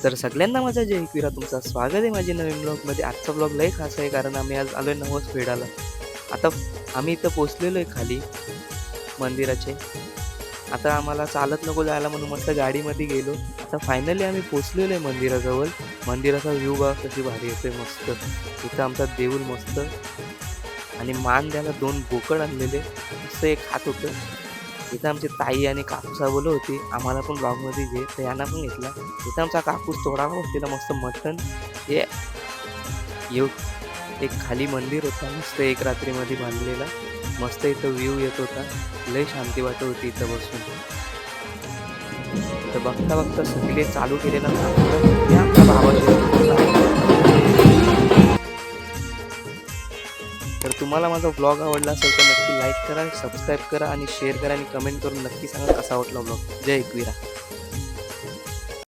तर सगळ्यांना माझा जय एकविरा तुमचं स्वागत आहे माझ्या नवीन ब्लॉगमध्ये. आजचा ब्लॉग लय खास आहे कारण आम्ही आज आलो आहे नवस फेडायला. आता आम्ही इथं पोचलेलो आहे खाली मंदिराचे. आता आम्हाला चालत नको जायला म्हणून मस्त गाडीमध्ये गेलो. आता फायनली आम्ही पोचलेलो आहे मंदिराजवळ. मंदिराचा व्ह्यू बघा कशी भारी येतोय मस्त. इथं आमचा देऊळ मस्त आणि मान द्यायला 2 बोकड आणलेले मस्त एक खात होतं. इथं आमची ताई आणि काकू सावलं होती, आम्हाला पण ब्लॉगमध्ये घे तर यांना पण घेतला. इथं आमचा काकूस तोडावा बसलेला मस्त मटण. हे येऊ एक खाली मंदिर होता मस्त एक रात्रीमध्ये बांधलेला. मस्त इथं व्ह्यू येत होता, लय शांती वाटत होती इथं बसून. तर बघता बघता सगळे चालू केलेला हे आमच्या भावाचे. तर तुम्हाला माझा ब्लॉग आवडला असेल तर नक्की लाईक करा, सबस्क्राईब करा आणि शेअर करा आणि कमेंट करून नक्की सांगा कसा वाटला ब्लॉग. जय एकविरा.